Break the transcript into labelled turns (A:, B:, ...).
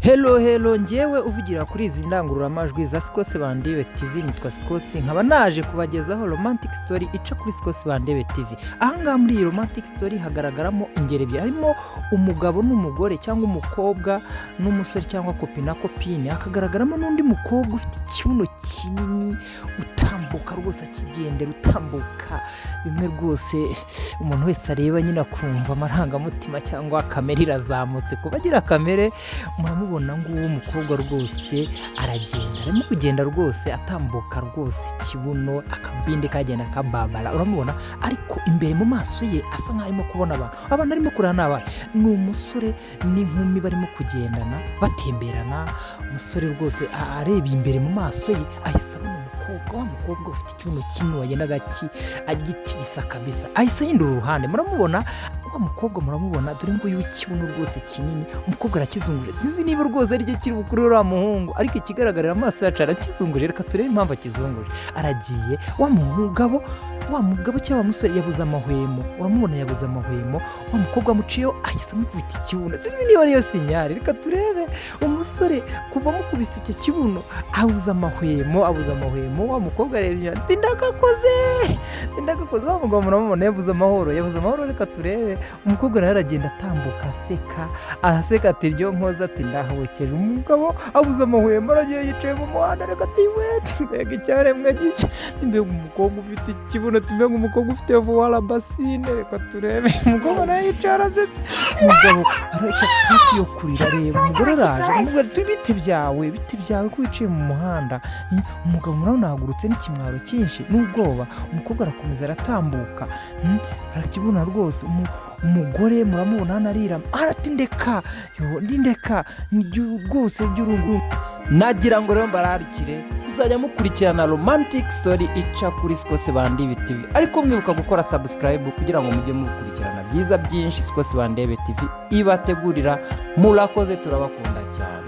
A: Hello njyewe uvugira kuri izi ndangururamajwi za Skose Bandebe TV, nitwa Skose, nkaba naje kubagezaho romantic story ica kuri Skose Bandebe TV. Ahangaha muri iyi romantic story hagaragaramo ingero ebyiri, harimo umugabo n'umugore cyangwa umukobwa n'umusore cyangwa kopi na kopine, hakagaragaramo n'undi mukobwa ufite ikibuno kinini utambuka rwose akigendera utambuka bimwe rwose umuntu wese areba nyine akumva amarangamutima cyangwa kamere irazamutse. Kubagira kamere muramubona nguwo umukobwa rwose arimo kugenda rwose atambuka rwose ikibuno akabinde kagenda kababara, uramubona ariko imbere mu maso ye asa nkaho arimo kubona abantu arimo kurana n'abana. Ni umusore n'inkumi barimo kugendana batemberana, umusore rwose areba imbere mu maso ye ahise abona wa mukobwa ufite ikibuno kinini wagendaga agitigisa kabisa, ahise ahindura uruhande. Muramubona wa mukobwa, muramubona dore nguyu w'ikibuno rwose kinini, umukobwa arakizunguje. Sinzi niba rwose ari cyo kiri bukuru uriya muhungu, ariko ikigaragarira amaso yacu arakizunguje. Reka turebe impamvu akizunguje. Aragiye wa mugabo cyangwa wa musore yabuze amahwemo, uramubona yabuze amahwemo, wa mukobwa amuciyeho ahise amukubita ikibuno. Sinzi niba ariyo sinyari. Reka turebe umusore kuva amukubise icyo kibuno abuze amahwemo, wa mukobwa arebye ati ndagakoze. Wa mugabo muramubona yabuze amahoro. Reka turebe umukobwa nawe aragenda atambuka aseka ati ryo nkoza, ati ndahabukeje. Umugabo abuze amahwemo aragiye yicaye mu muhanda. Reka ati mbega icyaremwe gishya, mbega umukobwa ufite ikibuno, mbega umukobwa ufite vuwara basine. Reka turebe umukobwa nawe yicaye arasetse. Umugabo araca hafi yo kurira, reba umugore araje aramubwira ati bite byawe ko wicaye mu muhanda. Umugabo murabona ahagurutse n'ikimwaro cyinshi n'ubwoba. Umukobwa arakomeza aratambuka, arakibona rwose. Umugore muramubona hano arira, arati ndeka rwose ry'urugo. Nagira ngo rero mbararikire kuzajya mukurikirana romantic story ica kuri Skose Bandebe TV, ariko mwibuka gukora subscribe kugira ngo mujye mukurikirana byiza byinshi Skose Bandebe TV ibategurira. Murakoze, turabakunda cyane.